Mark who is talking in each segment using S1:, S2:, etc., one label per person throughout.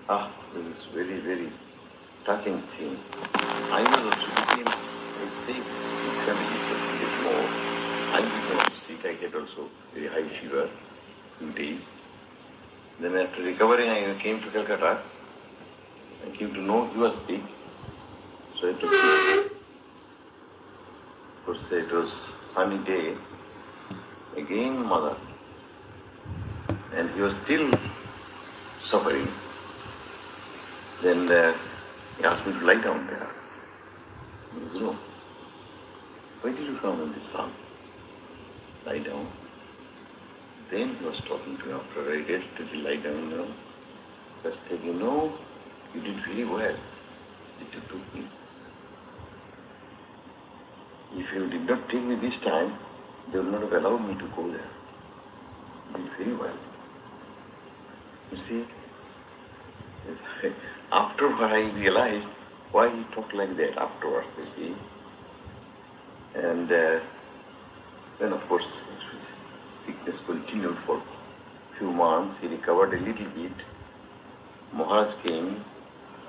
S1: This is very, very touching thing. I was also became sick in family for a bit more. I became sick. I had also very high fever, few days. Then after recovering, I came to Calcutta. I came to know he was sick. So I took him. Of course, it was sunny day. Again, mother. And he was still suffering. Then he asked me to lie down there in his room. Why did you come in the sun? Lie down. Then he was talking to me after I rested, he lie down, He was saying, you did really well that you took me. If you did not take me this time, they would not have allowed me to go there. You did very well. You see, afterward I realized why he talked like that afterwards, you see. And then of course sickness continued for a few months. He recovered a little bit. Maharaj came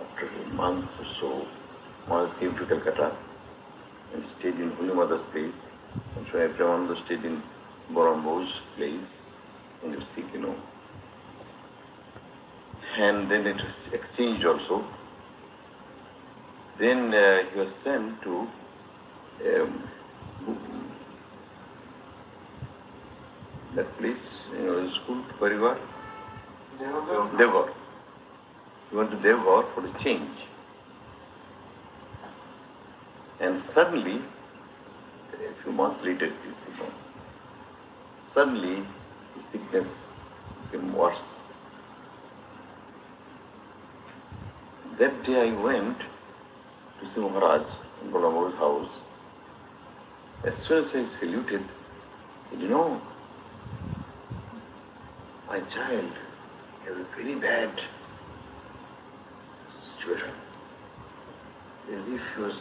S1: after a month or so. Maharaj came to Calcutta and stayed in Holy Mother's place. And Swami Brahmananda stayed in Barambo's place and he was sick, And then it was exchanged also. Then he was sent to that place, the school, Parivar? Devgar. He went to Devgar for a change. And suddenly, a few months later, suddenly his sickness became worse. That day I went to see Maharaj in Balamur's house. As soon as I saluted, he said, my child has a very bad situation. As if he was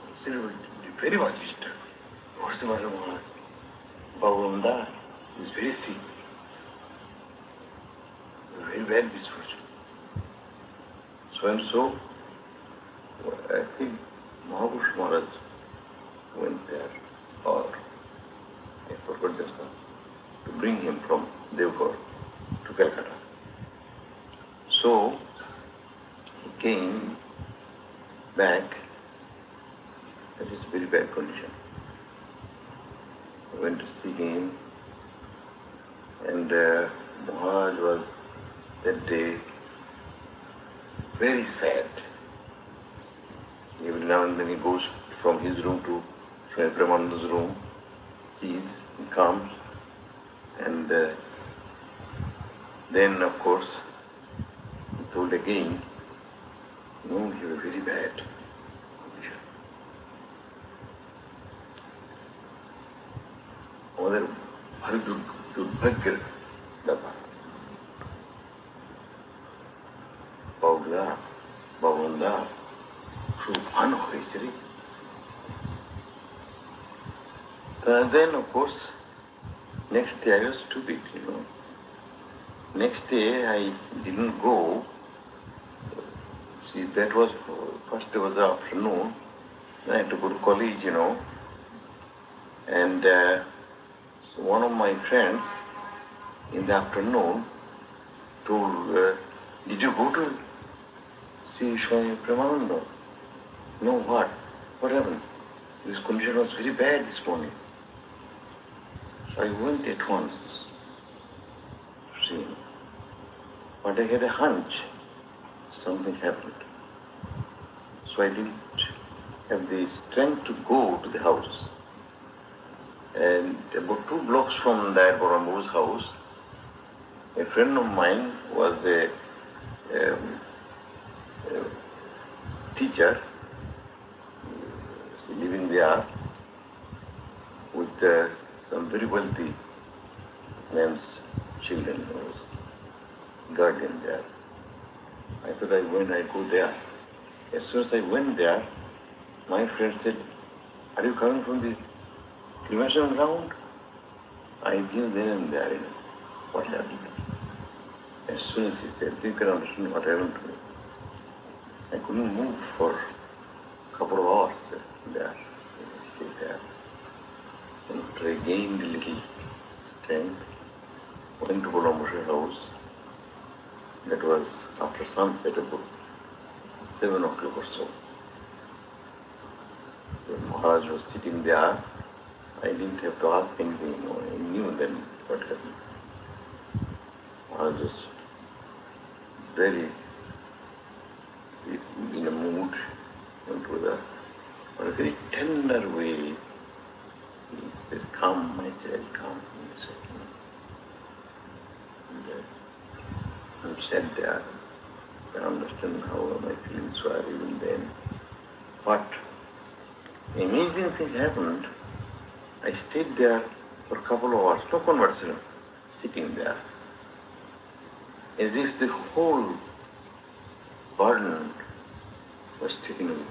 S1: considered very much disturbed. What's the matter, Maharaj? Bhagavanda is very sick. Very bad misfortune. So and so, I think Mahapurush Maharaj went there, or I forgot just now, to bring him from Devgar to Calcutta. So he came back. That is very bad condition. I went to see him, and Maharaj was that day very sad. Every now and then he goes from his room to Swami Brahmananda's room, sees, he comes, and then of course he told again, you are very bad condition. আমাদের ভারী দুর্ভাগ্যের ব্যাপার। Bhavanda, খুব ভালো হয়েছে রে। Then of course, next day I was stupid, Next day I didn't go. See, that was, first day was the afternoon. Then I had to go to college, And so one of my friends in the afternoon told, did you go to see Swami Brahmananda? No, what? What happened? His condition was very bad this morning. So I went at once to see him. But I had a hunch something happened. So I didn't have the strength to go to the house. And about 2 blocks from that Barambo's house, a friend of mine was a teacher living there with some very wealthy man's children, guardian there. I thought I'd go there. As soon as I went there, my friend said, are you coming from the cremation ground? I knew then and there, what happened. As as soon as he said, you can understand what happened to me. I couldn't move for a couple of hours there. I stayed there. And regained a little strength. Went to Bolamus's house. That was after sunset, about 7 o'clock or so. When Maharaj was sitting there, I didn't have to ask anything. I knew then what happened. Maharaj was very in a mood, into the, but a very tender way. He said, "Come, my child, come." He said, and sat there. I understand how my feelings were even then. But amazing thing happened. I stayed there for a couple of hours, no conversation, sitting there, as if the whole burden was taken away.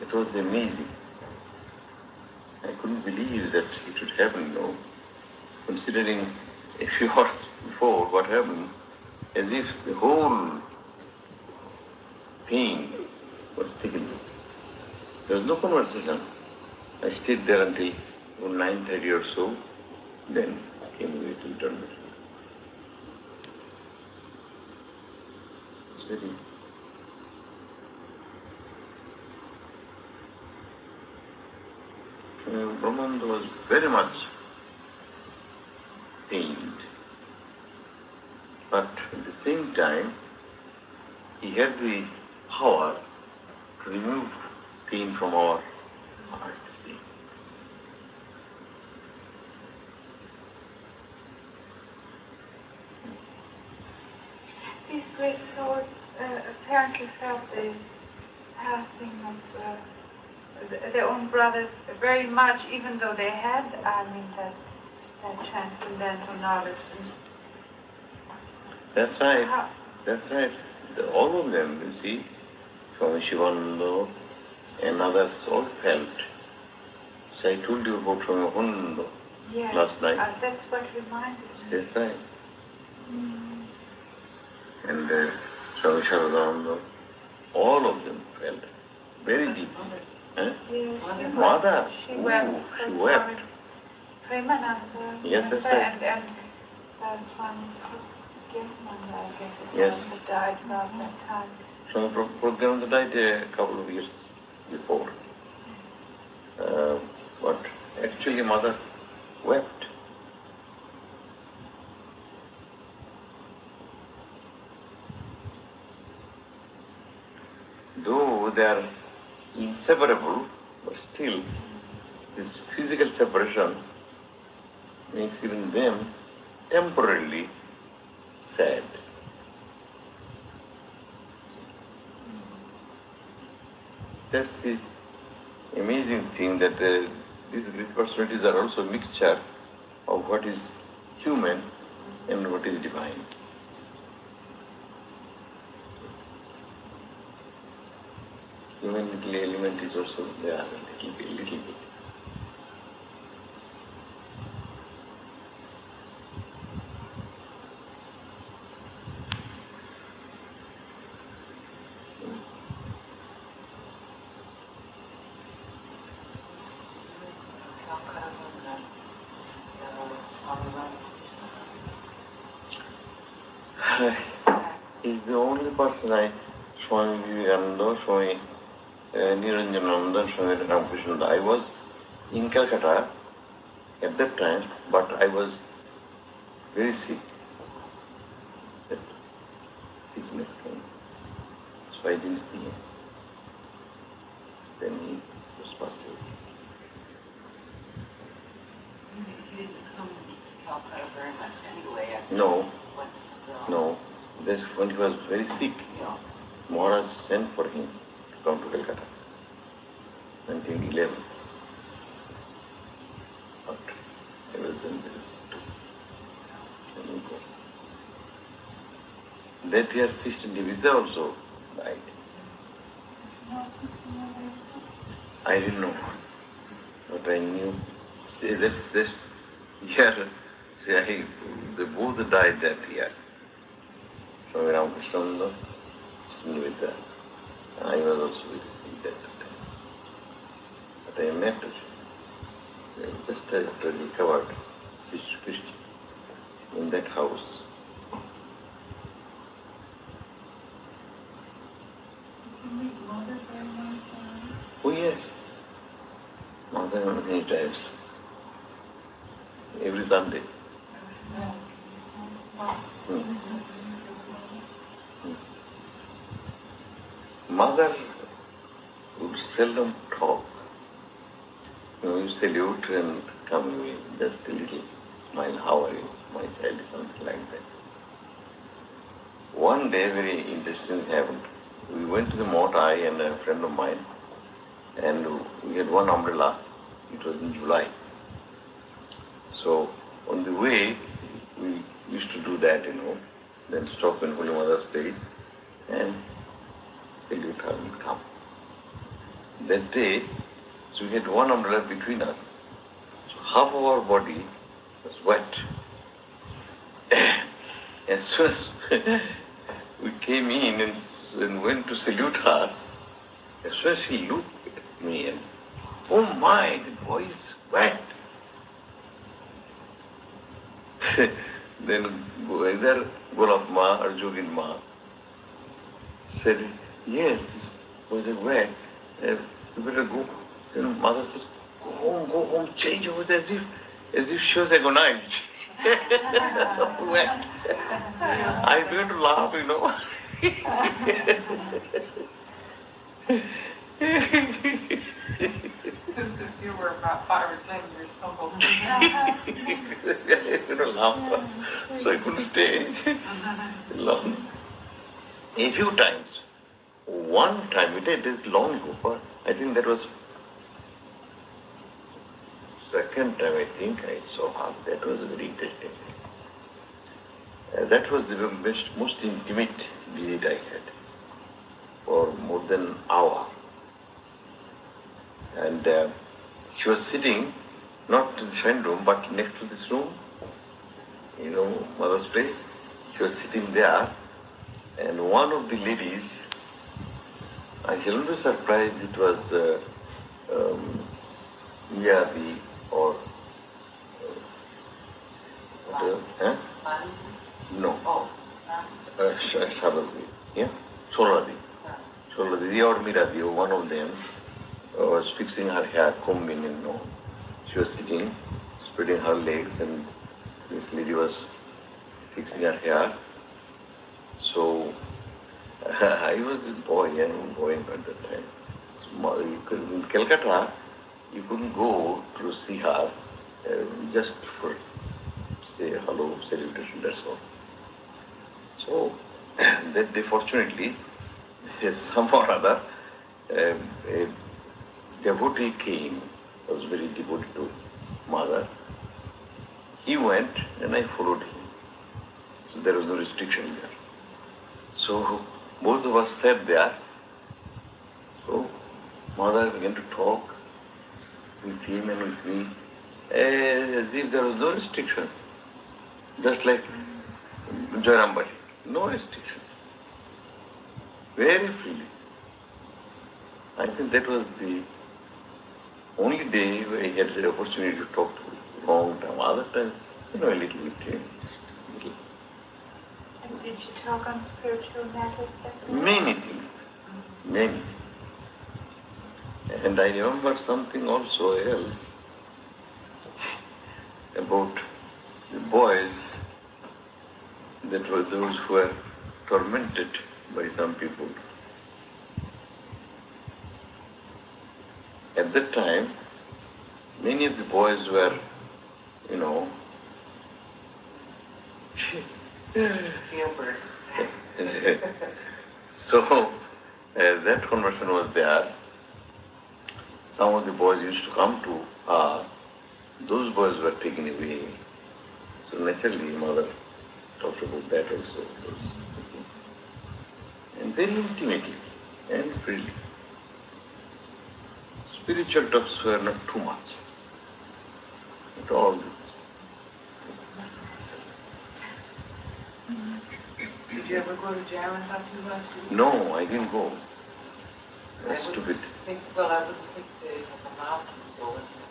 S1: It was amazing. I couldn't believe that it would happen, considering a few hours before what happened, as if the whole pain was taken away. There was no conversation. I stayed there until 9:30 or so, then came away to eternity. It's very Brahmananda was very much pained, but at the same time, he had the power to remove pain from our heart.
S2: These great souls apparently felt the passing of their own brothers very much, even though they had, that transcendental knowledge.
S1: That's right. That's right. All of them, you see, Swami Shivananda and others all felt. So I told you about Swami Mahananda last night.
S2: That's what reminded me.
S1: That's right. And Swami Sharadananda, all of them felt very deeply.
S2: Yes,
S1: Mother,
S2: she wept.
S1: She wept.
S2: Brahmananda.
S1: Yes, that's right.
S2: And Swami Brahmananda, I guess it
S1: Yes.
S2: was, who died about that time.
S1: Swami Brahmananda died a couple of years before. But actually Mother wept. Though they are inseparable, but still this physical separation makes even them temporarily sad. That's the amazing thing, that these great personalities are also a mixture of what is human and what is divine. Human little element is also there a little bit. He's the only person Swami Vivekananda, Swami Niranjananda, Swami Ramakrishna. I was in Calcutta at that time, but I was very sick. That sickness came, so I didn't see him. Then he was passed away.
S3: He didn't come to Calcutta very much anyway.
S1: No. This when he was very sick, Maharaj sent for him to come to Calcutta. 1911. But I was then very sick too. That year Sister Nivida also died. I didn't know, but I knew. This year, they both died that year. Swami Ramakrishnananda, Niveda. I was also very sick that time. But I met just after recovered Krishna in that house. Oh yes, Mother many times. Every Sunday. Mother would seldom talk. You salute and come away, just a little smile, how are you, my child, something like that. One day, very interesting happened. We went to the mott, I and a friend of mine, and we had one umbrella. It was in July. So, on the way, we used to do that, then stop in Holy Mother's place and salute her and come. That day, so we had one umbrella between us. So half of our body was wet. As soon as we came in and went to salute her, as soon as she looked at me and, oh my, the boy is wet. Then either Golap Ma or Jogin Ma said, yes, this boy is wet. You better go. Mother said, go home, change over as if she was agonized. Wet. I began to laugh,
S3: Since if you were about 5 or 10 years old.
S1: Laugh. So I couldn't stay long. A few times. One time, it is long ago, but I think that was second time I saw her. That was very interesting. That was the most intimate visit I had for more than an hour. And she was sitting, not in the shrine room, but next to this room, Mother's place. She was sitting there, and one of the ladies, I shall not be surprised, it was Miyadi or no, Shabadi, Soladi or Miradi, one of them was fixing her hair, combing, she was sitting, spreading her legs, and this lady was fixing her hair. So I was a boy, at that time. So, in Calcutta, you couldn't go to see her just for say hello, salutation, that's all. So that day, fortunately, somehow or other, a devotee came, was very devoted to Mother. He went and I followed him. So there was no restriction there. So both of us sat there. So Mother began to talk with him and with me as if there was no restriction. Just like Joyrambali, no restriction. Very freely. I think that was the only day where I had the opportunity to talk to him. Long time. Other times, a little bit. Little.
S2: And did you talk on spiritual matters that day?
S1: Many things. Many. And I remember something also else about the boys that were those who were tormented by some people. At that time, many of the boys were,
S3: Gilbert.
S1: So, that conversion was there. Some of the boys used to come to her. Those boys were taken away. So naturally, Mother talked about that also. And very intimately and freely. Spiritual talks were not too much. But all this.
S3: go to jam and talk too much?
S1: No, I didn't go. That's
S3: I
S1: stupid.
S3: Well, I wouldn't think they have allowed you to go with me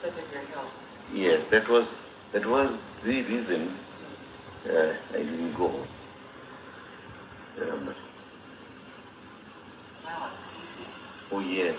S3: because of your health.
S1: Yes, that was the reason I didn't go.
S3: Now it's easy.
S1: Oh yes.